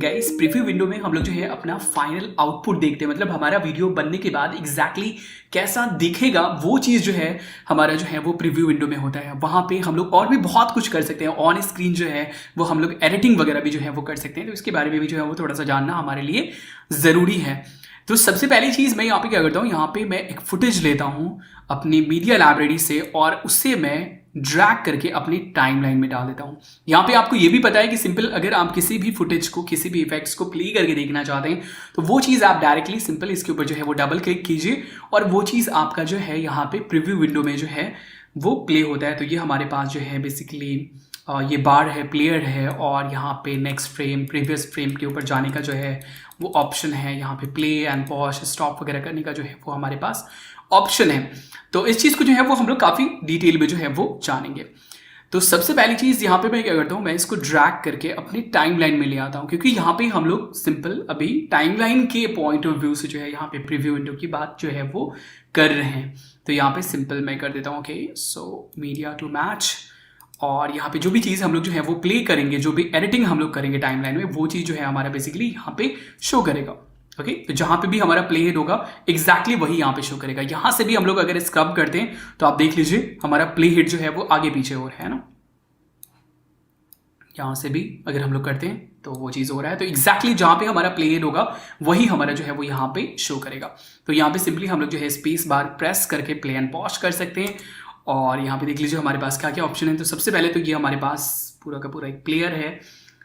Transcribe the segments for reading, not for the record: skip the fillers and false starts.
Guys preview window में हम लोग जो है अपना फाइनल आउटपुट देखते हैं, मतलब हमारा वीडियो बनने के बाद एग्जैक्टली कैसा दिखेगा वो चीज़ जो है हमारा जो है वो प्रीव्यू विंडो में होता है। वहाँ पे हम लोग और भी बहुत कुछ कर सकते हैं। ऑन स्क्रीन जो है वो हम लोग एडिटिंग वगैरह भी जो है वो कर सकते हैं, तो इसके बारे में भी जो है वो थोड़ा सा जानना हमारे लिए ज़रूरी है। तो सबसे पहली चीज़ मैं यहाँ पे क्या करता हूँ, यहाँ पे मैं एक फुटेज लेता हूँ अपनी मीडिया लाइब्रेरी से और उससे मैं ड्रैग करके अपनी टाइमलाइन में डाल देता हूँ। यहाँ पे आपको ये भी पता है कि सिंपल अगर आप किसी भी फुटेज को, किसी भी इफेक्ट्स को प्ले करके देखना चाहते हैं तो वो चीज़ आप डायरेक्टली सिंपल इसके ऊपर जो है वो डबल क्लिक कीजिए और वो चीज़ आपका जो है यहाँ पे प्रीव्यू विंडो में जो है वो प्ले होता है। तो ये हमारे पास जो है बेसिकली ये बार है, प्लेयर है और यहाँ पे नेक्स्ट फ्रेम, प्रीवियस फ्रेम के ऊपर जाने का जो है वो ऑप्शन है। यहाँ पे प्ले एंड पॉज, स्टॉप वगैरह करने का जो है वो हमारे पास ऑप्शन है। तो इस चीज़ को जो है वो हम लोग काफ़ी डिटेल में जो है वो जानेंगे। तो सबसे पहली चीज़ यहाँ पे मैं क्या करता हूँ, मैं इसको ड्रैग करके अपनी टाइमलाइन में ले आता हूँ, क्योंकि यहाँ पे हम लोग सिंपल अभी टाइमलाइन के पॉइंट ऑफ व्यू से जो है यहाँ पे प्रीव्यू विंडो की बात जो है वो कर रहे हैं। तो यहाँ पे सिंपल मैं कर देता हूँ okay, so media to match, और यहाँ पे जो भी चीज़ हम लोग जो है वो प्ले करेंगे, जो भी एडिटिंग हम लोग करेंगे टाइमलाइन में, वो चीज़ जो है हमारा बेसिकली यहाँ पे शो करेगा। ओके, तो जहाँ पे भी हमारा प्ले हेड होगा एग्जैक्टली वही यहाँ पे शो करेगा। यहाँ से भी हम लोग अगर स्क्रब करते हैं तो आप देख लीजिए हमारा प्ले हेड जो है वो आगे पीछे हो रहा है ना। यहाँ से भी अगर हम लोग करते हैं तो वो चीज़ हो रहा है। तो एग्जैक्टली जहाँ पे हमारा प्ले हेड होगा वही हमारा जो है वो यहाँ पे शो करेगा। तो यहाँ पे सिंपली हम लोग जो है स्पेस बार प्रेस करके प्ले एंड पॉज कर सकते हैं। और यहाँ पे देख लीजिए हमारे पास क्या क्या ऑप्शन है। तो सबसे पहले तो ये हमारे पास पूरा का पूरा एक प्लेयर है,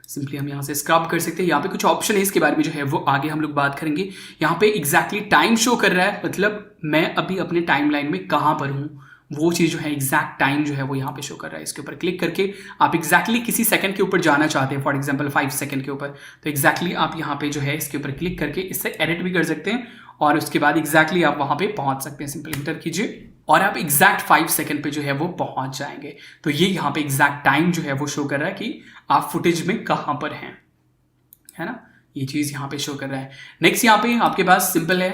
सिंपली हम यहाँ से स्क्रब कर सकते हैं। यहाँ पे कुछ ऑप्शन है, इसके बारे में जो है वो आगे हम लोग बात करेंगे। यहाँ पे एग्जैक्टली टाइम शो कर रहा है, मतलब मैं अभी अपने टाइमलाइन में कहाँ पर हूँ वो चीज़ जो है एग्जैक्ट टाइम जो है वो यहाँ पे शो कर रहा है। इसके ऊपर क्लिक करके आप एग्जैक्टली किसी सेकंड के ऊपर जाना चाहते हैं, फॉर एग्जांपल 5 सेकंड के ऊपर, तो एग्जैक्टली आप यहाँ पे जो है इसके ऊपर क्लिक करके इससे एडिट भी कर सकते हैं और उसके बाद एग्जैक्टली आप वहाँ पे पहुँच सकते हैं। सिंपल इंटर कीजिए और आप एग्जैक्ट 5 सेकंड पे जो है वो पहुँच जाएंगे। तो ये यहाँ पे एग्जैक्ट टाइम जो है वो शो कर रहा है कि आप फुटेज में कहाँ पर हैं, है ना। ये चीज़ यहाँ पे शो कर रहा है। नेक्स्ट यहाँ पे आपके पास सिंपल है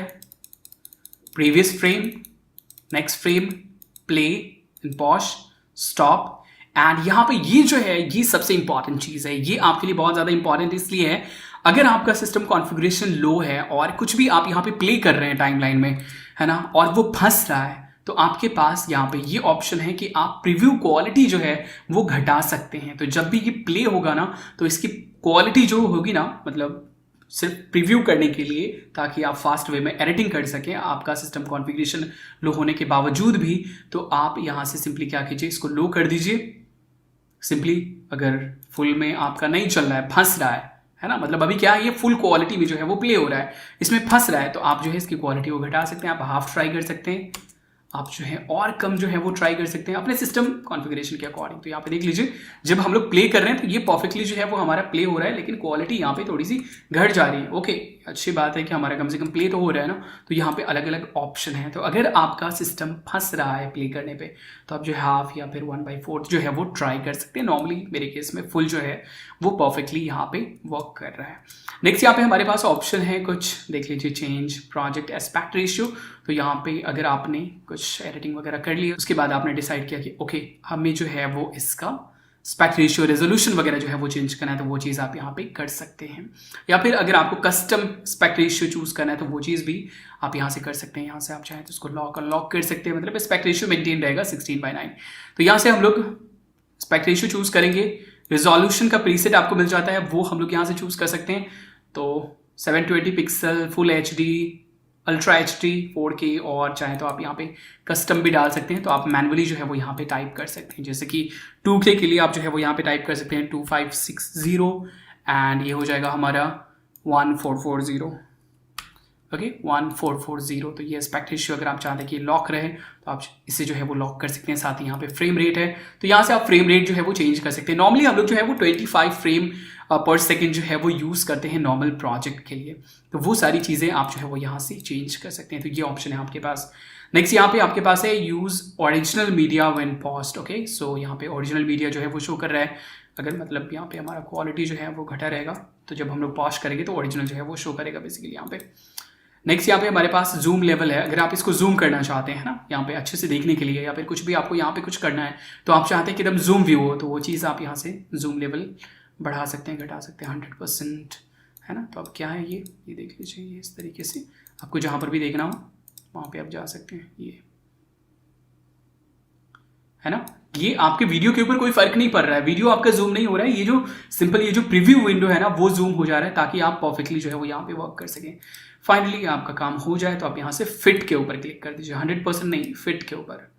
previous frame, next frame, play and pause, stop. And यहाँ पे ये जो है ये सबसे इंपॉर्टेंट चीज़ है। ये आपके लिए बहुत ज़्यादा इंपॉर्टेंट इसलिए है, अगर आपका सिस्टम कॉन्फ़िगरेशन लो है और कुछ भी आप यहाँ पे प्ले कर रहे हैं टाइमलाइन में, है ना, और वो फंस रहा है, तो आपके पास यहाँ पे ये ऑप्शन है कि आप प्रीव्यू क्वालिटी जो है वो घटा सकते हैं। तो जब भी ये प्ले होगा ना तो इसकी क्वालिटी जो होगी ना, मतलब सिर्फ प्रीव्यू करने के लिए, ताकि आप फास्ट वे में एडिटिंग कर सकें आपका सिस्टम कॉन्फ़िगरेशन लो होने के बावजूद भी, तो आप यहाँ से सिंपली क्या कीजिए, इसको लो कर दीजिए। सिंपली अगर फुल में आपका नहीं चल रहा है, फंस रहा है ना, मतलब अभी क्या है ये फुल क्वालिटी में जो है वो प्ले हो रहा है, इसमें फंस रहा है, तो आप जो है इसकी क्वालिटी को घटा सकते हैं। आप हाफ ट्राई कर सकते हैं, आप जो है और कम जो है वो ट्राई कर सकते हैं अपने सिस्टम कॉन्फ़िगरेशन के अकॉर्डिंग। तो यहाँ पे देख लीजिए जब हम लोग प्ले कर रहे हैं तो ये परफेक्टली जो है वो हमारा प्ले हो रहा है, लेकिन क्वालिटी यहाँ पे थोड़ी सी घट जा रही है। ओके, अच्छी बात है कि हमारा कम से कम प्ले तो हो रहा है ना। तो यहाँ पे अलग अलग ऑप्शन है। तो अगर आपका सिस्टम फंस रहा है प्ले करने पे तो आप जो है हाफ या फिर 1/4 जो है वो ट्राई कर सकते हैं। नॉर्मली मेरे केस में फुल जो है वो परफेक्टली यहाँ पे वर्क कर रहा है। नेक्स्ट यहाँ पे हमारे पास ऑप्शन है कुछ, देख लीजिए, चेंज प्रोजेक्ट एस्पेक्ट रेशियो। तो यहाँ पे अगर आपने कुछ एडिटिंग वगैरह कर ली, उसके बाद आपने डिसाइड किया कि ओके हमें जो है वो इसका एस्पेक्ट रेशियो, रेजोल्यूशन वगैरह जो है वो चेंज करना है, तो वो चीज़ आप यहाँ पे कर सकते हैं। या फिर अगर आपको कस्टम एस्पेक्ट रेशियो चूज़ करना है तो वो चीज़ भी आप यहाँ से कर सकते हैं। यहाँ से आप चाहें तो उसको लॉक कर सकते हैं, मतलब एस्पेक्ट रेशियो मेंटेन रहेगा 16:9। तो यहाँ से हम लोग एस्पेक्ट रेशियो चूज़ करेंगे। रिजोल्यूशन का प्रीसेट आपको मिल जाता है, वो हम लोग यहाँ से चूज़ कर सकते हैं। तो 720 pixel, full HD, ultra HD, 4K, और चाहे तो आप यहाँ पे कस्टम भी डाल सकते हैं। तो आप मैनुअली जो है वो यहाँ पे टाइप कर सकते हैं, जैसे कि 2K के लिए आप जो है वो यहाँ पे टाइप कर सकते हैं 2560 एंड ये हो जाएगा हमारा 1440। ओके, 1440। तो ये एस्पेक्ट रेशियो अगर आप चाहते हैं कि लॉक रहे तो आप इसे जो है वो लॉक कर सकते हैं। साथ ही यहाँ पे फ्रेम रेट है, तो यहाँ से आप फ्रेम रेट जो है वो चेंज कर सकते हैं। नॉर्मली हम लोग जो है वो 25 फ्रेम पर सेकेंड जो है वो यूज़ करते हैं नॉर्मल प्रोजेक्ट के लिए। तो वो सारी चीज़ें आप जो है वो यहाँ से चेंज कर सकते हैं। तो ये ऑप्शन है आपके पास। नेक्स्ट यहाँ पे आपके पास है use original media when paused. Okay, so यहाँ पे ओरिजिनल मीडिया जो है वो शो कर रहा है। अगर मतलब यहाँ पे हमारा क्वालिटी जो है वो घटा रहेगा तो जब हम लोग पॉज करेंगे तो ओरिजिनल जो है वो शो करेगा बेसिकली यहाँ पे। नेक्स्ट यहाँ पे हमारे पास जूम लेवल है। अगर आप इसको जूम करना चाहते हैं ना, यहाँ पे अच्छे से देखने के लिए, या फिर कुछ भी आपको यहाँ पे कुछ करना है तो आप चाहते हैं कि एकदम जूम व्यू हो, तो वो चीज़ आप यहाँ से जूम लेवल बढ़ा सकते हैं, घटा सकते हैं 100%, है ना। तो अब क्या है ये देख लीजिए, ये इस तरीके से आपको जहाँ पर भी देखना हो वहाँ पे आप जा सकते हैं, ये है ना। ये आपके वीडियो के ऊपर कोई फर्क नहीं पड़ रहा है, वीडियो आपका जूम नहीं हो रहा है, ये जो सिंपल ये जो प्रीव्यू विंडो है ना वो जूम हो जा रहा है ताकि आप परफेक्टली जो है वो यहाँ पे वर्क कर सकें। फाइनली आपका काम हो जाए तो आप यहाँ से फिट के ऊपर क्लिक कर दीजिए, 100% नहीं, फिट के ऊपर,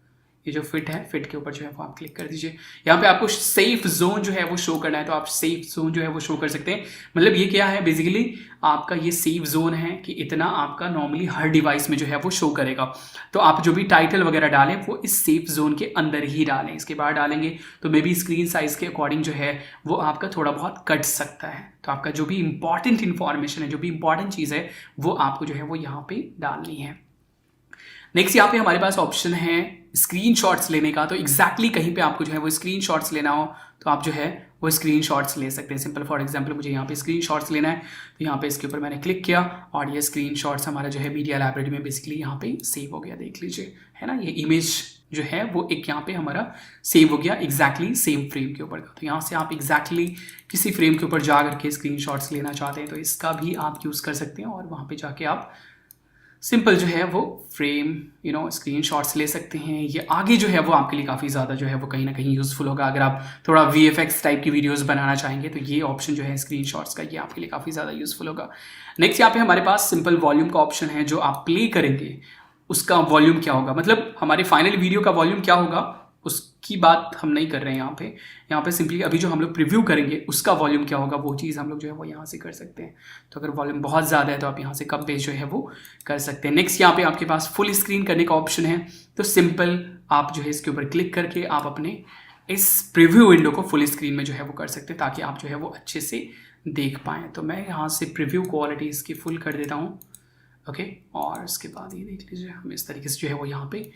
ये जो फिट है, फिट के ऊपर जो है वो आप क्लिक कर दीजिए। यहाँ पे आपको सेफ जोन जो है वो शो करना है, तो आप सेफ जोन जो है वो शो कर सकते हैं। मतलब ये क्या है, बेसिकली आपका ये सेफ जोन है कि इतना आपका नॉर्मली हर डिवाइस में जो है वो शो करेगा। तो आप जो भी टाइटल वगैरह डालें वो इस सेफ जोन के अंदर ही डालें, इसके बाहर डालेंगे तो मे बी स्क्रीन साइज के अकॉर्डिंग जो है वो आपका थोड़ा बहुत कट सकता है। तो आपका जो भी इंपॉर्टेंट इंफॉर्मेशन है, जो भी इंपॉर्टेंट चीज़ है वो आपको जो है वो यहाँ पे डालनी है। नेक्स्ट यहाँ पे हमारे पास ऑप्शन है स्क्रीनशॉट्स लेने का। तो एग्जैक्टली कहीं पे आपको जो है वो स्क्रीनशॉट्स लेना हो तो आप जो है वो स्क्रीनशॉट्स ले सकते हैं। सिंपल फॉर एग्जांपल मुझे यहाँ पे स्क्रीनशॉट्स लेना है तो यहाँ पे इसके ऊपर मैंने क्लिक किया और ये स्क्रीनशॉट्स हमारा जो है मीडिया लाइब्रेरी में बेसिकली यहाँ पे सेव हो गया, देख लीजिए, है ना। ये इमेज जो है वो एक यहाँ पे हमारा सेव हो गया एग्जैक्टली सेम फ्रेम के ऊपर का। तो यहाँ से आप एग्जैक्टली किसी फ्रेम के ऊपर जा करके स्क्रीनशॉट्स लेना चाहते हैं तो इसका भी आप यूज़ कर सकते हैं और वहाँ पे जाके आप सिंपल जो है वो फ्रेम स्क्रीनशॉट्स ले सकते हैं। ये आगे जो है वो आपके लिए काफ़ी ज़्यादा जो है वो कहीं ना कहीं यूज़फुल होगा। अगर आप थोड़ा VFX टाइप की वीडियोस बनाना चाहेंगे तो ये ऑप्शन जो है स्क्रीनशॉट्स का, ये आपके लिए काफ़ी ज़्यादा यूज़फुल होगा। नेक्स्ट यहाँ पे हमारे पास सिंपल वॉल्यूम का ऑप्शन है, जो आप प्ले करेंगे उसका वॉल्यूम क्या होगा, मतलब हमारे फाइनल वीडियो का वॉल्यूम क्या होगा उसकी बात हम नहीं कर रहे हैं यहाँ पे सिंपली अभी जो हम लोग प्रीव्यू करेंगे उसका वॉल्यूम क्या होगा वो चीज़ हम लोग जो है वो यहाँ से कर सकते हैं। तो अगर वॉल्यूम बहुत ज़्यादा है तो आप यहाँ से कम पेज जो है वो कर सकते हैं। नेक्स्ट यहाँ पे आपके पास फुल स्क्रीन करने का ऑप्शन है, तो सिंपल आप जो है इसके ऊपर क्लिक करके आप अपने इस प्रीव्यू विंडो को फुल स्क्रीन में जो है वो कर सकते हैं ताकि आप जो है वो अच्छे से देख पाएँ। तो मैं यहाँ से प्रीव्यू क्वालिटी इसकी फुल कर देता हूँ, ओके। और उसके बाद ये देख लीजिए हम इस तरीके से जो है वो यहाँ पे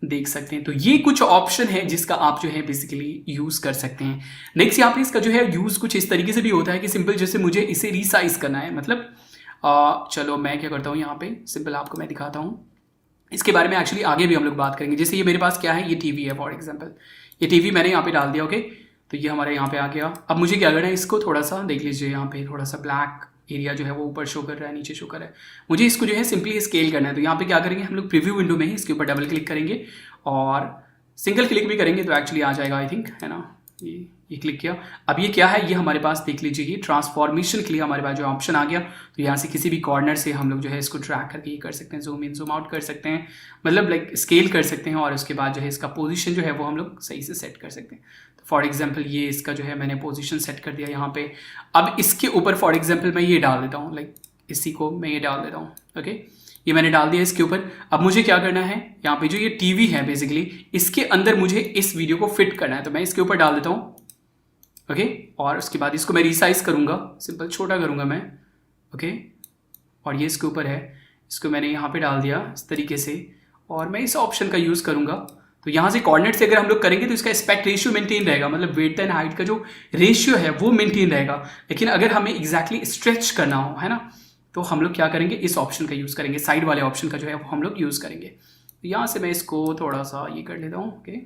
देख सकते हैं। तो ये कुछ ऑप्शन है जिसका आप जो है बेसिकली यूज़ कर सकते हैं। नेक्स्ट यहाँ पे इसका जो है यूज़ कुछ इस तरीके से भी होता है कि सिंपल जैसे मुझे इसे रीसाइज करना है, मतलब चलो मैं क्या करता हूँ यहाँ पे सिंपल आपको मैं दिखाता हूँ। इसके बारे में एक्चुअली आगे भी हम लोग बात करेंगे। जैसे ये मेरे पास क्या है, ये टीवी है फॉर एग्जाम्पल, ये टीवी मैंने यहाँ पे डाल दिया, ओके। तो ये हमारे यहाँ पे आ गया। अब मुझे क्या करना है, इसको थोड़ा सा देख लीजिए, यहाँ पे थोड़ा सा ब्लैक एरिया जो है वो ऊपर शो कर रहा है, नीचे शो कर रहा है। मुझे इसको जो है सिंपली स्केल करना है। तो यहाँ पे क्या करेंगे हम लोग, प्रीव्यू विंडो में ही इसके ऊपर डबल क्लिक करेंगे और सिंगल क्लिक भी करेंगे तो एक्चुअली आ जाएगा, आई थिंक, है ना। ये क्लिक किया। अब ये क्या है, ये हमारे पास देख लीजिए ये ट्रांसफॉर्मेशन के लिए हमारे पास जो ऑप्शन आ गया। तो यहाँ से किसी भी कॉर्नर से हम लोग जो है इसको ट्रैक करके ये कर सकते हैं, जूम इन जूम आउट कर सकते हैं, मतलब लाइक स्केल कर सकते हैं। और उसके बाद जो है इसका पोजीशन जो है वो हम लोग सही से सेट कर सकते हैं। तो फॉर एग्जांपल ये इसका जो है मैंने पोजीशन सेट कर दिया यहाँ पे। अब इसके ऊपर फॉर एग्जांपल मैं ये डाल देता हूँ, लाइक इसी को मैं ये डाल देता हूँ, ओके। ये मैंने डाल दिया इसके ऊपर। अब मुझे क्या करना है, यहाँ पे जो ये टीवी है बेसिकली इसके अंदर मुझे इस वीडियो को फिट करना है। तो मैं इसके ऊपर डाल देता हूँ, ओके। और उसके बाद इसको मैं रिसाइज करूँगा, सिंपल छोटा करूँगा मैं, ओके। और ये इसके ऊपर है, इसको मैंने यहाँ पे डाल दिया इस तरीके से। और मैं इस ऑप्शन का यूज़ करूँगा। तो यहाँ से कोऑर्डिनेट से अगर हम लोग करेंगे तो इसका एस्पेक्ट रेशियो मेंटेन रहेगा, मतलब वेट एंड हाइट का जो रेशियो है वो मेंटेन रहेगा। लेकिन अगर हमें एग्जैक्टली स्ट्रेच करना हो, है ना, तो हम लोग क्या करेंगे, इस ऑप्शन का यूज़ करेंगे, साइड वाले ऑप्शन का जो है वो हम लोग यूज़ करेंगे। तो यहाँ से मैं इसको थोड़ा सा ये कर लेता हूँ, ओके।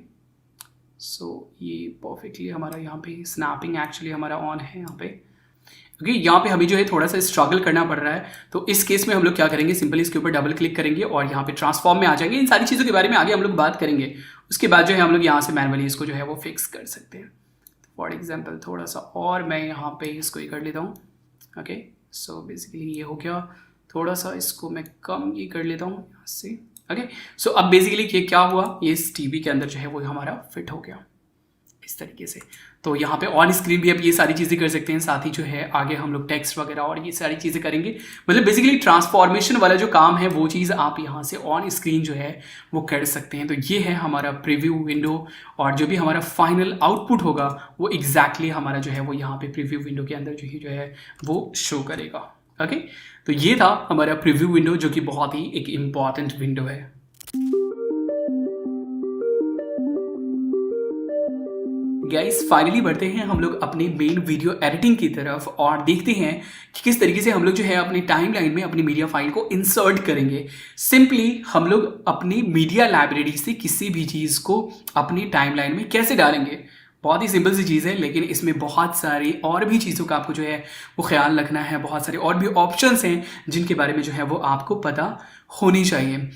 सो ये परफेक्टली हमारा यहाँ पे स्नैपिंग एक्चुअली हमारा ऑन है यहाँ पे, क्योंकि यहाँ पे हमें जो है थोड़ा सा स्ट्रगल करना पड़ रहा है। तो इस केस में हम लोग क्या करेंगे, सिंपली इसके ऊपर डबल क्लिक करेंगे और यहाँ पे ट्रांसफॉर्म में आ जाएंगे। इन सारी चीज़ों के बारे में आगे हम लोग बात करेंगे। उसके बाद जो है हम लोग यहाँ से मैनुअली इसको जो है वो फिक्स कर सकते हैं। फॉर एग्जाम्पल थोड़ा सा और मैं यहाँ पे इसको ये कर लेता हूँ, ओके। सो बेसिकली ये हो गया। थोड़ा सा इसको मैं कम ये कर लेता हूँ यहाँ से, ओके। सो अब बेसिकली ये क्या हुआ, ये इस टीवी के अंदर जो है वो हमारा फिट हो गया इस तरीके से। तो यहाँ पे ऑन स्क्रीन भी अब ये सारी चीज़ें कर सकते हैं। साथ ही जो है आगे हम लोग टेक्स्ट वगैरह और ये सारी चीज़ें करेंगे। मतलब बेसिकली ट्रांसफॉर्मेशन वाला जो काम है वो चीज़ आप यहाँ से ऑन स्क्रीन जो है वो कर सकते हैं। तो ये है हमारा प्रीव्यू विंडो और जो भी हमारा फाइनल आउटपुट होगा वो एग्जैक्टली हमारा जो है वो यहाँ पे प्रीव्यू विंडो के अंदर जो है वो शो करेगा, ओके। तो ये था हमारा प्रीव्यू विंडो जो कि बहुत ही एक इम्पॉर्टेंट विंडो है। गाइस फाइनली बढ़ते हैं हम लोग अपने मेन वीडियो एडिटिंग की तरफ और देखते हैं कि किस तरीके से हम लोग जो है अपनी टाइमलाइन में अपनी मीडिया फाइल को इंसर्ट करेंगे। सिंपली हम लोग अपनी मीडिया लाइब्रेरी से किसी भी चीज़ को अपनी टाइमलाइन में कैसे डालेंगे बहुत ही सिंपल सी चीज़ है, लेकिन इसमें बहुत सारी और भी चीज़ों का आपको जो है वो ख्याल रखना है। बहुत सारे और भी ऑप्शंस हैं जिनके बारे में जो है वो आपको पता होनी चाहिए।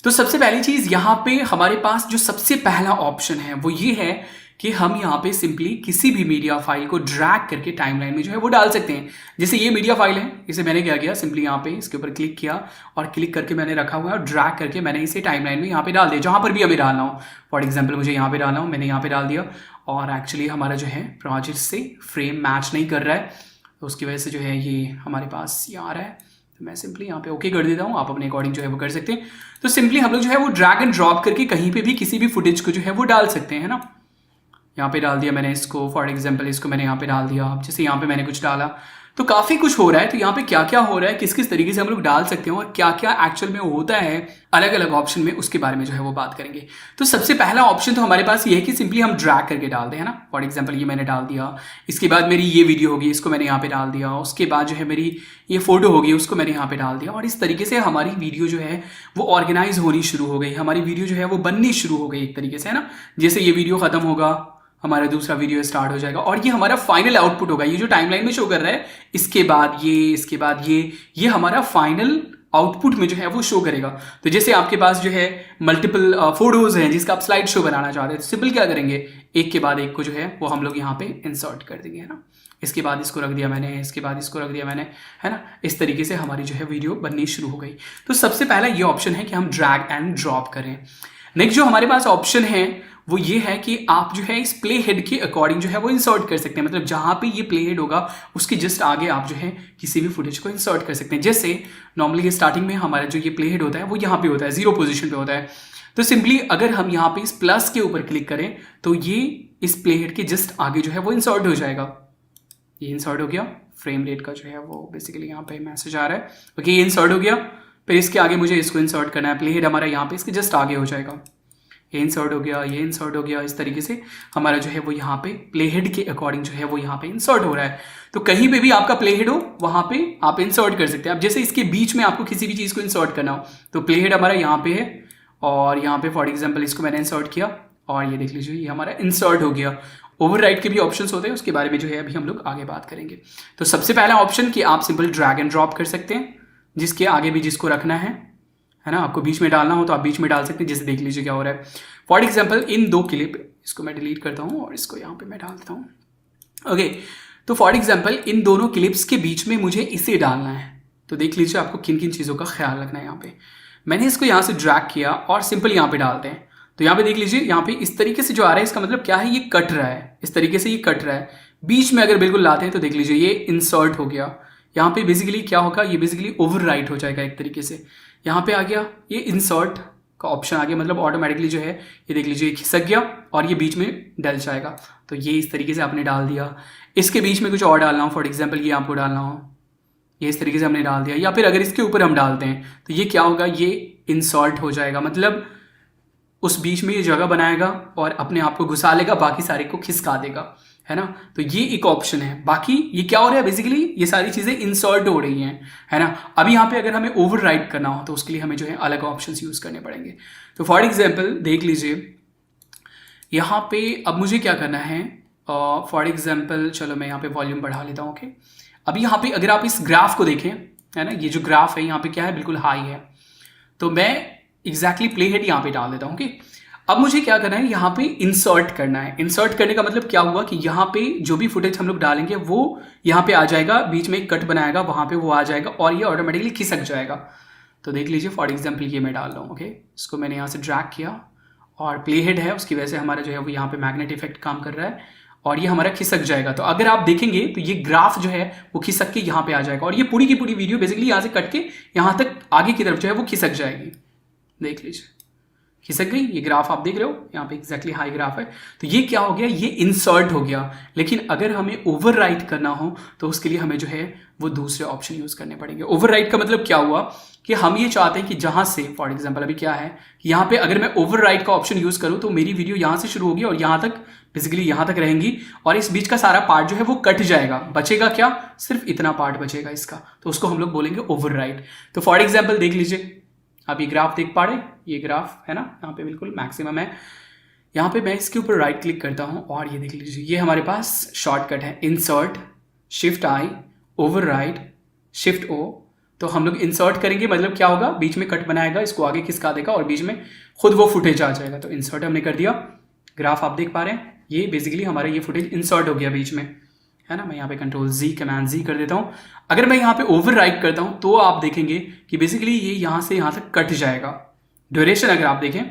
तो सबसे पहली चीज़ यहाँ पे हमारे पास जो सबसे पहला ऑप्शन है वो ये है कि हम यहाँ पे सिंपली किसी भी मीडिया फाइल को ड्रैग करके टाइमलाइन में जो है वो डाल सकते हैं। जैसे ये मीडिया फाइल है, इसे मैंने क्या किया, सिंपली यहाँ पे इसके ऊपर क्लिक किया और क्लिक करके मैंने रखा हुआ है और ड्रैग करके मैंने इसे टाइमलाइन में यहाँ पे डाल दिया, जहाँ पर भी हमें डालना हो। फॉर एग्जाम्पल मुझे यहाँ पे डालना हो, मैंने यहाँ पे डाल दिया और एक्चुअली हमारा जो है प्रोजेक्ट से फ्रेम मैच नहीं कर रहा है, तो उसकी वजह से जो है ये हमारे पास ये आ रहा है। तो मैं सिंपली यहाँ पे ओके कर देता हूँ, आप अपने अकॉर्डिंग जो है वो कर सकते हैं। तो सिंपली हम लोग जो है वो ड्रैग एंड ड्रॉप करके कहीं पे भी किसी भी फुटेज को जो है वो डाल सकते हैं ना। यहाँ पे डाल दिया मैंने इसको, फॉर एग्जांपल इसको मैंने यहाँ पे डाल दिया। अब जैसे यहाँ पे मैंने कुछ डाला तो काफ़ी कुछ हो रहा है। तो यहाँ पे क्या क्या हो रहा है, किस किस तरीके से हम लोग डाल सकते हैं और क्या क्या एक्चुअल में होता है अलग अलग ऑप्शन में, उसके बारे में जो है वो बात करेंगे। तो सबसे पहला ऑप्शन तो हमारे पास ये है कि सिंपली हम ड्रैग करके डाल दें, है ना। फॉर एग्जाम्पल ये मैंने डाल दिया, इसके बाद मेरी ये वीडियो होगी, इसको मैंने यहाँ पे डाल दिया, उसके बाद जो है मेरी ये फोटो होगी, उसको मैंने यहाँ पे डाल दिया, और इस तरीके से हमारी वीडियो जो है वो ऑर्गेनाइज होनी शुरू हो गई, हमारी वीडियो जो है वो बननी शुरू हो गई एक तरीके से, है ना। जैसे ये वीडियो खत्म होगा, हमारा दूसरा वीडियो स्टार्ट हो जाएगा और ये हमारा फाइनल आउटपुट होगा। ये जो टाइमलाइन में शो कर रहा है, इसके बाद ये, इसके बाद ये हमारा फाइनल आउटपुट में जो है वो शो करेगा। तो जैसे आपके पास जो है मल्टीपल फोटोज हैं जिसका आप स्लाइड शो बनाना चाहते हैं, तो सिंपल क्या करेंगे, एक के बाद एक को जो है वो हम लोग यहाँ पे इंसर्ट कर देंगे, है ना। इसके बाद इसको रख दिया मैंने, इसके बाद इसको रख दिया मैंने, है ना। इस तरीके से हमारी जो है वीडियो बननी शुरू हो गई। तो सबसे पहला ये ऑप्शन है कि हम ड्रैग एंड ड्रॉप करें। नेक्स्ट जो हमारे पास ऑप्शन है वो ये है कि आप जो है इस प्ले हेड के अकॉर्डिंग जो है वो इंसर्ट कर सकते हैं। मतलब जहाँ पे ये प्ले हेड होगा उसके जस्ट आगे आप जो है किसी भी फुटेज को इंसर्ट कर सकते हैं। जैसे नॉर्मली स्टार्टिंग में हमारा जो ये प्ले हेड होता है वो यहाँ पे होता है, 0 पोजीशन पे होता है। तो सिंपली अगर हम यहाँ पे इस प्लस के ऊपर क्लिक करें तो ये इस प्ले हेड के जस्ट आगे जो है वो इंसर्ट हो जाएगा। ये इंसर्ट हो गया, फ्रेम रेट का जो है वो बेसिकली यहाँ पे मैसेज आ रहा है। ओके, ये इंसर्ट हो गया। फिर इसके आगे मुझे इसको इंसर्ट करना है, प्ले हेड हमारा यहाँ पे इसके जस्ट आगे हो जाएगा। ये इंसर्ट हो गया, ये इंसर्ट हो गया। इस तरीके से हमारा जो है वो यहाँ पे प्ले हेड के अकॉर्डिंग जो है वो यहाँ पे इंसर्ट हो रहा है। तो कहीं पे भी आपका प्ले हेड हो वहाँ पे आप इंसर्ट कर सकते हैं। अब जैसे इसके बीच में आपको किसी भी चीज़ को इंसर्ट करना हो तो प्ले हेड हमारा यहाँ पे है और यहाँ पे फॉर एग्जाम्पल इसको मैंने इंसर्ट किया और ये देख लीजिए ये हमारा इंसर्ट हो गया। ओवरराइट के भी ऑप्शंस होते हैं, उसके बारे में जो है अभी हम लोग आगे बात करेंगे। तो सबसे पहला ऑप्शन कि आप सिंपल ड्रैग एंड ड्रॉप कर सकते हैं, जिसके आगे भी जिसको रखना है ना। आपको बीच में डालना हो तो आप बीच में डाल सकते हैं। जैसे देख लीजिए क्या हो रहा है। फॉर एग्जाम्पल इन 2 क्लिप, इसको मैं डिलीट करता हूँ और इसको यहाँ पे मैं डाल देता हूँ। ओके, तो फॉर एग्जाम्पल इन दोनों क्लिप्स के बीच में मुझे इसे डालना है। तो देख लीजिए आपको किन किन चीज़ों का ख्याल रखना है। यहाँ पे मैंने इसको यहाँ से ड्रैग किया और सिंपल यहाँ पे डालते हैं। तो यहाँ पे देख लीजिए, यहाँ पे इस तरीके से जो आ रहा है इसका मतलब क्या है, ये कट रहा है। इस तरीके से ये कट रहा है। बीच में अगर बिल्कुल लाते हैं तो देख लीजिए ये इंसर्ट हो गया। यहाँ पे बेसिकली क्या होगा, ये बेसिकली ओवरराइट हो जाएगा एक तरीके से। यहाँ पे आ गया ये इंसर्ट का ऑप्शन आ गया, मतलब ऑटोमेटिकली जो है ये देख लीजिए खिसक गया और ये बीच में डल जाएगा। तो ये इस तरीके से आपने डाल दिया। इसके बीच में कुछ और डालना हो, फॉर एग्जाम्पल ये आपको डालना हो, ये इस तरीके से हमने डाल दिया। या फिर अगर इसके ऊपर हम डालते हैं तो ये क्या होगा, ये इंसर्ट हो जाएगा, मतलब उस बीच में ये जगह बनाएगा और अपने आप को घुसा लेगा, बाकी सारे को खिसका देगा, है ना। तो ये एक ऑप्शन है। बाकी ये क्या हो रहा है, बेसिकली ये सारी चीज़ें इंसर्ट हो रही हैं, है ना। अब यहाँ पे अगर हमें ओवरराइट करना हो तो उसके लिए हमें जो है अलग ऑप्शंस यूज़ करने पड़ेंगे। तो फॉर एग्जांपल देख लीजिए यहाँ पे अब मुझे क्या करना है। फॉर एग्जांपल चलो मैं यहाँ पे वॉल्यूम बढ़ा लेता हूँ। ओके, अब यहाँ पे अगर आप इस ग्राफ को देखें, है ना, ये जो ग्राफ है यहाँ पे क्या है, बिल्कुल हाई है। तो मैं एग्जैक्टली प्ले हेड यहाँ पे डाल देता हूँ। ओके, अब मुझे क्या करना है, यहाँ पे इंसर्ट करना है। इंसर्ट करने का मतलब क्या हुआ कि यहाँ पे जो भी फुटेज हम लोग डालेंगे वो यहाँ पे आ जाएगा, बीच में एक कट बनाएगा, वहाँ पे वो आ जाएगा और ये ऑटोमेटिकली खिसक जाएगा। तो देख लीजिए फॉर एग्जाम्पल ये मैं डाल रहा हूँ। ओके, इसको मैंने यहाँ से ड्रैग किया और प्ले हेड है, उसकी वजह से हमारा जो है वो यहाँ पे मैग्नेट इफेक्ट काम कर रहा है और ये हमारा खिसक जाएगा। तो अगर आप देखेंगे तो ये ग्राफ जो है वो खिसक के यहाँ पे आ जाएगा और ये पूरी की पूरी वीडियो बेसिकली यहाँ से कट के यहाँ तक आगे की तरफ जो है वो खिसक जाएगी। देख लीजिए खिसक गई। ये ग्राफ आप देख रहे हो यहाँ पे एग्जैक्टली हाई ग्राफ है। तो ये क्या हो गया, ये इंसर्ट हो गया। लेकिन अगर हमें ओवरराइट करना हो तो उसके लिए हमें जो है वो दूसरे ऑप्शन यूज करने पड़ेंगे। ओवरराइट का मतलब क्या हुआ कि हम ये चाहते हैं कि जहां से फॉर एग्जांपल अभी क्या है कि यहाँ पे अगर मैं ओवरराइट का ऑप्शन यूज करूँ तो मेरी वीडियो यहाँ से शुरू होगी और यहाँ तक बेसिकली यहाँ तक रहेंगी और इस बीच का सारा पार्ट जो है वो कट जाएगा। बचेगा क्या, सिर्फ इतना पार्ट बचेगा इसका। तो उसको हम लोग बोलेंगे ओवरराइट। तो फॉर एग्जाम्पल देख लीजिए, आप ये ग्राफ देख पा रहे, ये ग्राफ है ना, यहाँ पे बिल्कुल मैक्सिमम है। यहाँ पे मैं इसके ऊपर राइट क्लिक करता हूँ और ये देख लीजिए ये हमारे पास शॉर्टकट है इंसर्ट शिफ्ट आई ओवरराइड शिफ्ट ओ। तो हम लोग इंसर्ट करेंगे मतलब क्या होगा, बीच में कट बनाएगा, इसको आगे खिसका देगा और बीच में खुद वो फुटेज आ जाएगा। तो इंसर्ट हमने कर दिया, ग्राफ आप देख पा रहे हैं, ये बेसिकली हमारा ये फुटेज इंसर्ट हो गया बीच में, है ना। मैं यहाँ पे कंट्रोल जी कमांड जी कर देता हूँ। अगर मैं यहाँ पे ओवरराइड करता हूँ तो आप देखेंगे कि बेसिकली ये यहाँ से यहाँ तक कट जाएगा। ड्यूरेशन अगर आप देखें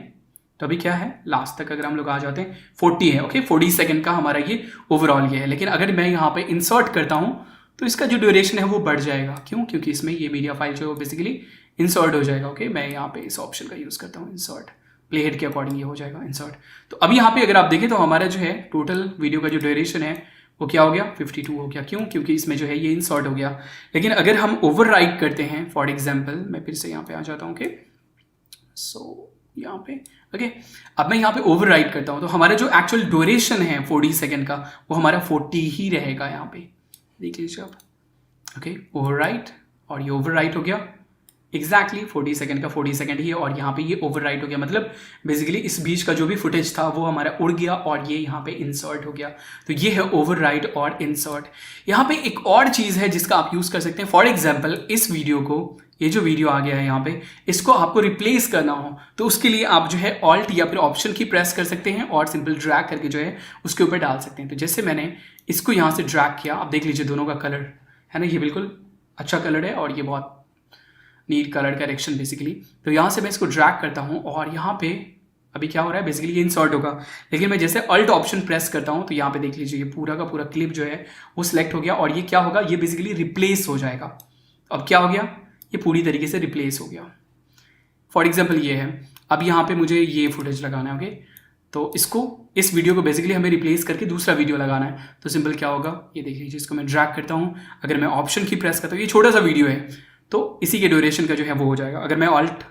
तो अभी क्या है, लास्ट तक अगर हम लोग आ जाते हैं 40 है, ओके 40 सेकंड का हमारा ये ओवरऑल ये है। लेकिन अगर मैं यहाँ पे इंसर्ट करता हूँ तो इसका जो ड्यूरेशन है वो बढ़ जाएगा। क्यों? क्योंकि इसमें ये मीडिया फाइल जो है बेसिकली इंसर्ट हो जाएगा। ओके मैं यहाँ पे इस ऑप्शन का यूज़ करता हूँ इंसर्ट, प्ले हेड के अकॉर्डिंग ये हो जाएगा इंसर्ट। तो अभी यहाँ पे अगर आप देखें तो हमारा जो है टोटल वीडियो का जो ड्यूरेशन है वो क्या हो गया, 52 हो गया। क्यों? क्योंकि इसमें जो है ये इंसर्ट हो गया। लेकिन अगर हम ओवरराइड करते हैं, फॉर एग्जाम्पल मैं फिर से यहाँ पे आ जाता हूँ, ओके सो यहाँ पे ओके अब मैं यहाँ पे ओवरराइड करता हूँ तो हमारा जो एक्चुअल ड्यूरेशन है 40 सेकंड का वो हमारा 40 ही रहेगा। यहाँ पे देख लीजिए आप, ओके ओवरराइड और ये ओवरराइड हो गया एग्जैक्टली 40 सेकंड का 40 सेकंड ही है और यहाँ पे ये ओवरराइड हो गया। मतलब बेसिकली इस बीच का जो भी फुटेज था वो हमारा उड़ गया और ये यहाँ पे इंसर्ट हो गया। तो ये है ओवरराइड और इंसर्ट। यहाँ पे एक और चीज़ है जिसका आप यूज़ कर सकते हैं। फॉर एग्जाम्पल इस वीडियो को, ये जो वीडियो आ गया है यहाँ पे, इसको आपको रिप्लेस करना हो तो उसके लिए आप जो है ऑल्ट या फिर ऑप्शन की प्रेस कर सकते हैं और सिंपल ड्रैग करके जो है उसके ऊपर डाल सकते हैं। तो जैसे मैंने इसको यहाँ से ड्रैग किया, आप देख लीजिए दोनों का कलर है ना, ये बिल्कुल अच्छा कलर है और ये बहुत नीट कलर करेक्शन बेसिकली। तो यहाँ से मैं इसको ड्रैग करता हूँ और यहाँ पे अभी क्या हो रहा है, बेसिकली ये इंसर्ट होगा। लेकिन मैं जैसे अल्ट ऑप्शन प्रेस करता हूँ तो यहाँ पे देख लीजिए ये पूरा का पूरा क्लिप जो है वो सिलेक्ट हो गया और ये क्या होगा, ये बेसिकली रिप्लेस हो जाएगा। अब क्या हो गया, ये पूरी तरीके से रिप्लेस हो गया। फॉर एग्जाम्पल ये है, अब यहाँ पे मुझे ये फुटेज लगाना है, ओके तो इस वीडियो को बेसिकली हमें रिप्लेस करके दूसरा वीडियो लगाना है। तो सिंपल क्या होगा, ये देख लीजिए इसको मैं ड्रैग करता हूँ, अगर मैं ऑप्शन की प्रेस करता हूँ, ये छोटा सा वीडियो है तो इसी के ड्यूरेशन का जो है वो हो जाएगा। अगर मैं ऑल्ट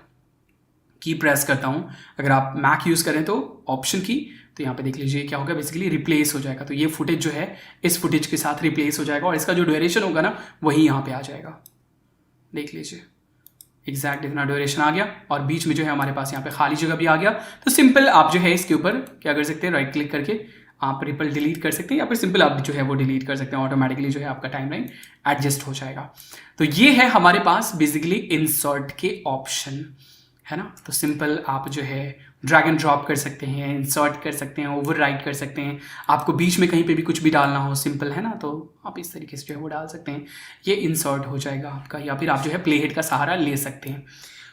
की प्रेस करता हूँ, अगर आप मैक यूज़ करें तो ऑप्शन की, तो यहाँ पे देख लीजिए क्या होगा, बेसिकली रिप्लेस हो जाएगा। तो ये फुटेज जो है इस फुटेज के साथ रिप्लेस हो जाएगा और इसका जो ड्यूरेशन होगा ना वही यहाँ पे आ जाएगा। देख लीजिए एग्जैक्ट इतना ड्यूरेशन आ गया और बीच में जो है हमारे पास यहाँ पे खाली जगह भी आ गया। तो सिंपल आप जो है इसके ऊपर क्या कर सकते हैं, राइट क्लिक करके आप रिपल डिलीट कर सकते हैं या फिर सिंपल आप जो है वो डिलीट कर सकते हैं, ऑटोमेटिकली जो है आपका टाइमलाइन एडजस्ट हो जाएगा। तो ये है हमारे पास बेसिकली इंसर्ट के ऑप्शन, है ना। तो सिंपल आप जो है ड्रैग एंड ड्रॉप कर सकते हैं, इंसर्ट कर सकते हैं, ओवरराइड कर सकते हैं। आपको बीच में कहीं पे भी कुछ भी डालना हो सिंपल, है ना, तो आप इस तरीके से जो है वो डाल सकते हैं, ये इंसर्ट हो जाएगा आपका। या फिर आप जो है प्ले हेड का सहारा ले सकते हैं।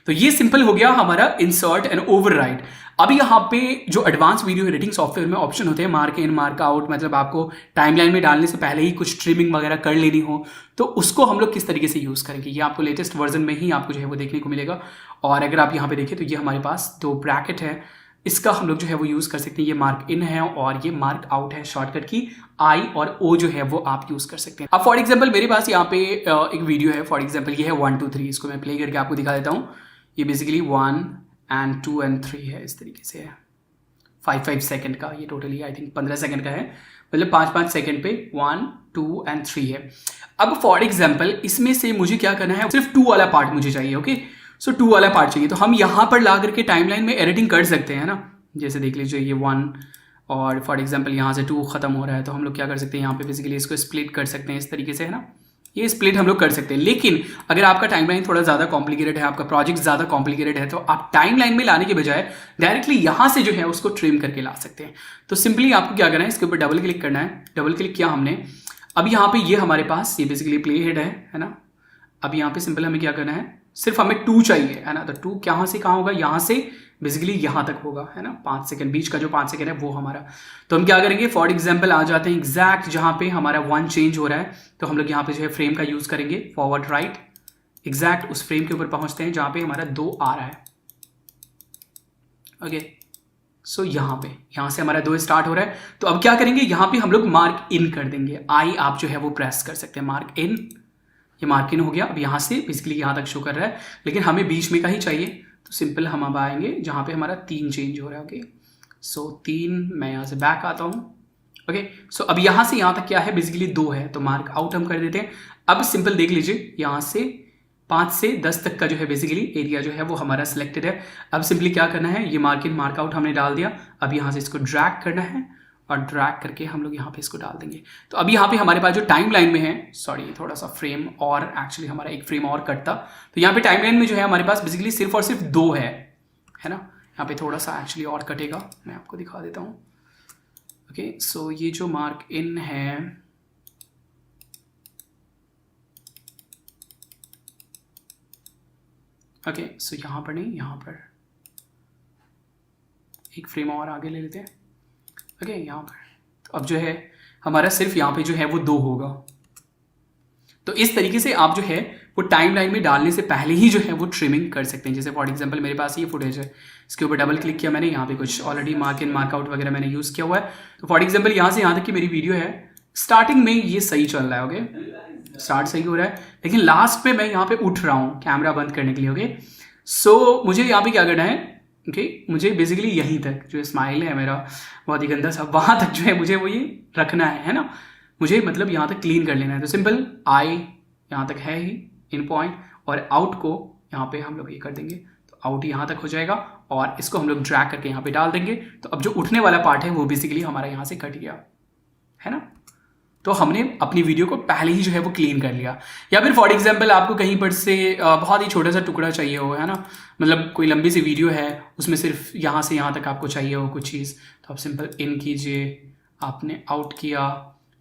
तो ये सिंपल हो गया हमारा इंसर्ट एंड ओवरराइड। अब यहाँ पे जो एडवांस वीडियो एडिटिंग सॉफ्टवेयर में ऑप्शन होते हैं मार्क इन मार्क आउट, मतलब आपको टाइमलाइन में डालने से पहले ही कुछ ट्रिमिंग वगैरह कर लेनी हो तो उसको हम लोग किस तरीके से यूज़ करेंगे, ये आपको लेटेस्ट वर्जन में ही आपको जो है वो देखने को मिलेगा। और अगर आप यहाँ पे देखें तो ये हमारे पास 2 ब्रैकेट है, इसका हम लोग जो है वो यूज़ कर सकते हैं। ये मार्क इन है और ये मार्क आउट है, शॉर्टकट की आई और ओ जो है वो आप यूज़ कर सकते हैं। अब फॉर एग्जाम्पल मेरे पास यहाँ पे एक वीडियो है, फॉर एग्जाम्पल ये है 1 2 3, इसको मैं प्ले करके आपको दिखा देता हूँ। ये बेसिकली 1 and 2 and 3 है, इस तरीके से है 5 सेकंड का, ये टोटली आई थिंक 15 सेकंड का है, मतलब 5 सेकंड पे 1 2 and 3 है। अब फॉर एग्जाम्पल इसमें से मुझे क्या करना है, सिर्फ 2 वाला पार्ट मुझे चाहिए, ओके सो 2 वाला पार्ट चाहिए। तो हम यहाँ पर ला करके टाइमलाइन में एडिटिंग कर सकते हैं ना। जैसे देख लीजिए ये 1 और फॉर एग्जाम्पल यहाँ से 2 खत्म हो रहा है तो हम लोग क्या कर सकते हैं, यहाँ पे बेसिकली इसको स्प्लिट कर सकते हैं इस तरीके से, है ना, ये स्प्लिट हम लोग कर सकते हैं। लेकिन अगर आपका टाइमलाइन थोड़ा ज़्यादा कॉम्प्लिकेटेड है, आपका प्रोजेक्ट ज़्यादा कॉम्प्लिकेटेड है, तो आप टाइमलाइन में लाने के बजाय डायरेक्टली यहाँ से जो है उसको ट्रिम करके ला सकते हैं। तो सिंपली आपको क्या करना है, इसके ऊपर डबल क्लिक करना है। डबल क्लिक किया हमने, अब यहाँ पे ये हमारे पास ये बेसिकली प्ले हेड है ना। अब यहाँ पे सिंपल हमें क्या करना है, सिर्फ हमें 2 चाहिए, है ना। तो 2 कहाँ से कहाँ होगा, यहाँ से बेसिकली यहाँ तक होगा, है ना, 5 सेकंड, बीच का जो 5 सेकंड है वो हमारा। तो हम क्या करेंगे, फॉर एग्जाम्पल आ जाते हैं एग्जैक्ट जहाँ पे हमारा 1 चेंज हो रहा है, तो हम लोग यहाँ पे जो है फ्रेम का यूज़ करेंगे, फॉरवर्ड राइट, एग्जैक्ट उस फ्रेम के ऊपर पहुँचते हैं जहाँ पे हमारा 2 आ रहा है, ओके सो यहाँ से हमारा 2 स्टार्ट हो रहा है। तो अब क्या करेंगे, यहाँ पे हम लोग मार्क इन कर देंगे, आई आप जो है वो प्रेस कर सकते हैं, मार्क इन, ये मार्क इन हो गया। अब यहाँ से बेसिकली यहाँ तक शो कर रहा है, लेकिन हमें बीच में का ही चाहिए, तो सिंपल हम अब आएंगे जहाँ पे हमारा 3 चेंज हो रहा है, ओके सो 3, मैं यहाँ से बैक आता हूँ, ओके सो अब यहाँ से यहाँ तक क्या है, बेसिकली 2 है, तो मार्क आउट हम कर देते हैं। अब सिंपल देख लीजिए यहाँ से 5 से 10 तक का जो है बेसिकली एरिया जो है वो हमारा सिलेक्टेड है। अब सिंपली क्या करना है, ये मार्क इन मार्क आउट हमने डाल दिया। अब यहाँ से इसको ड्रैग करना है और ड्रैग करके हम लोग यहाँ पे इसको डाल देंगे। तो अभी यहाँ पे हमारे पास जो टाइम लाइन में है, सॉरी थोड़ा सा फ्रेम और एक्चुअली हमारा एक फ्रेम और कटता, तो यहाँ पे टाइम लाइन में जो है हमारे पास बेसिकली सिर्फ और सिर्फ 2 है ना। यहाँ पे थोड़ा सा एक्चुअली और कटेगा, मैं आपको दिखा देता हूँ। ओके, सो ये जो मार्क इन है, ओके सो यहाँ पर नहीं, यहाँ पर एक फ्रेम और आगे ले लेते हैं। ओके यहाँ पर तो अब जो है हमारा सिर्फ यहाँ पे जो है वो 2 होगा। तो इस तरीके से आप जो है वो टाइम लाइन में डालने से पहले ही जो है वो ट्रिमिंग कर सकते हैं। जैसे फॉर एग्जांपल मेरे पास ये फुटेज है, इसके ऊपर डबल क्लिक किया मैंने, यहाँ पे कुछ already mark in mark out वगैरह मैंने यूज़ किया हुआ है। तो फॉर एग्जाम्पल यहाँ से यहाँ तक की मेरी वीडियो है, स्टार्टिंग में ये सही चल रहा है, ओके स्टार्ट सही हो रहा है, लेकिन लास्ट पे मैं यहाँ पे उठ रहा हूँ कैमरा बंद करने के लिए। ओके सो मुझे यहाँ पे क्या करना है, ओके मुझे बेसिकली यहीं तक जो स्माइल है मेरा बहुत ही गंदा सा, वहाँ तक जो है मुझे वो ये रखना है ना, मुझे मतलब यहाँ तक क्लीन कर लेना है। तो सिंपल आई यहाँ तक है ही इन पॉइंट, और आउट को यहाँ पे हम लोग ये कर देंगे, तो आउट यहाँ तक हो जाएगा और इसको हम लोग ड्रैग करके यहाँ पे डाल देंगे। तो अब जो उठने वाला पार्ट है वो बेसिकली हमारा यहाँ से कट गया है ना। तो हमने अपनी वीडियो को पहले ही जो है वो क्लीन कर लिया। या फिर फॉर एग्जांपल आपको कहीं पर से बहुत ही छोटा सा टुकड़ा चाहिए हो, है ना, मतलब कोई लंबी सी वीडियो है उसमें सिर्फ यहाँ से यहाँ तक आपको चाहिए हो कुछ चीज़, तो आप सिंपल इन कीजिए, आपने आउट किया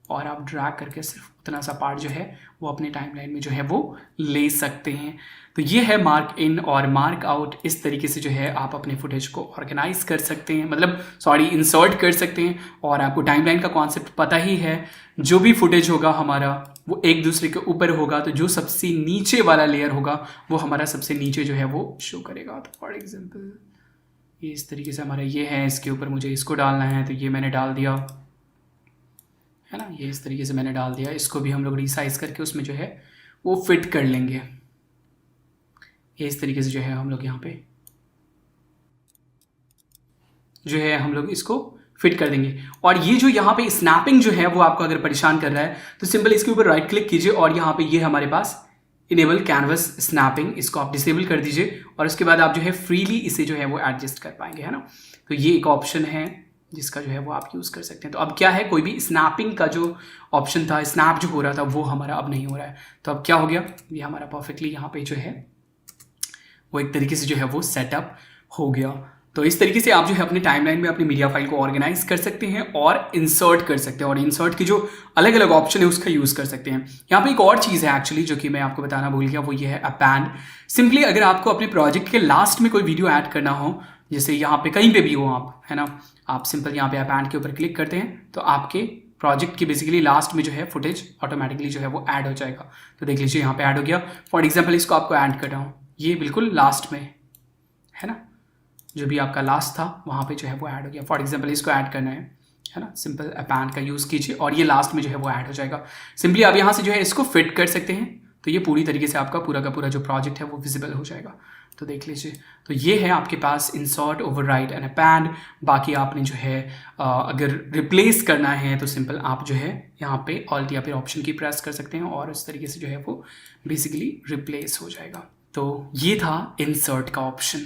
और आप ड्रैग करके सिर्फ उतना सा पार्ट जो है वो अपने टाइमलाइन में जो है वो ले सकते हैं। तो ये है मार्क इन और मार्क आउट। इस तरीके से जो है आप अपने फुटेज को ऑर्गेनाइज कर सकते हैं, मतलब सॉरी इंसर्ट कर सकते हैं। और आपको टाइमलाइन का कॉन्सेप्ट पता ही है, जो भी फुटेज होगा हमारा वो एक दूसरे के ऊपर होगा, तो जो सबसे नीचे वाला लेयर होगा वो हमारा सबसे नीचे जो है वो शो करेगा। तो फॉर एग्जाम्पल ये इस तरीके से हमारा ये है, इसके ऊपर मुझे इसको डालना है, तो ये मैंने डाल दिया है ना, ये इस तरीके से मैंने डाल दिया। इसको भी हम लोग रिसाइज करके उसमें जो है वो फिट कर लेंगे। ये इस तरीके से जो है हम लोग यहाँ पे जो है हम लोग इसको फिट कर देंगे। और ये जो यहाँ पे स्नैपिंग जो है वो आपको अगर परेशान कर रहा है तो सिंपल इसके ऊपर राइट क्लिक कीजिए और यहाँ पे ये हमारे पास इनेबल कैनवस स्नैपिंग, इसको आप डिसेबल कर दीजिए और उसके बाद आप जो है फ्रीली इसे जो है वो एडजस्ट कर पाएंगे, है ना। तो ये एक ऑप्शन है जिसका जो है वो आप यूज़ कर सकते हैं। तो अब क्या है, कोई भी स्नैपिंग का जो ऑप्शन था, स्नैप जो हो रहा था वो हमारा अब नहीं हो रहा है। तो अब क्या हो गया, ये हमारा परफेक्टली यहाँ पे जो है वो एक तरीके से जो है वो सेटअप हो गया। तो इस तरीके से आप जो है अपने टाइमलाइन में अपनी मीडिया फाइल को ऑर्गेनाइज कर सकते हैं और इंसर्ट कर सकते हैं, और इंसर्ट की जो अलग अलग ऑप्शन है उसका यूज़ कर सकते हैं। यहाँ पे एक और चीज़ है एक्चुअली जो कि मैं आपको बताना भूल गया, वो ये है अपैंड। सिंपली अगर आपको अपने प्रोजेक्ट के लास्ट में कोई वीडियो ऐड करना हो, जैसे यहाँ पे कहीं पे भी हो आप, है ना, आप सिंपल यहाँ पे अपैंड के ऊपर क्लिक करते हैं तो आपके प्रोजेक्ट की बेसिकली लास्ट में जो है फुटेज ऑटोमेटिकली जो है वो ऐड हो जाएगा। तो देख लीजिए यहाँ पे ऐड हो गया। फॉर एग्जाम्पल इसको आपको ऐड कर रहा हूँ, ये बिल्कुल लास्ट में है ना, जो भी आपका लास्ट था वहाँ पे जो है वो ऐड हो गया। फॉर एग्जाम्पल इसको ऐड करना है ना, सिंपल अपैंड का यूज़ कीजिए और ये लास्ट में जो है वो ऐड हो जाएगा। सिंपली आप यहाँ से जो है इसको फिट कर सकते हैं, तो ये पूरी तरीके से आपका पूरा का पूरा जो प्रोजेक्ट है वो विजिबल हो जाएगा। तो देख लीजिए, तो ये है आपके पास इंसर्ट, ओवरराइड एंड अपैंड। बाकी आपने जो है अगर रिप्लेस करना है तो सिंपल आप जो है यहाँ पे ऑल्ट या फिर ऑप्शन की प्रेस कर सकते हैं और इस तरीके से जो है वो बेसिकली रिप्लेस हो जाएगा। तो ये था इंसर्ट का ऑप्शन।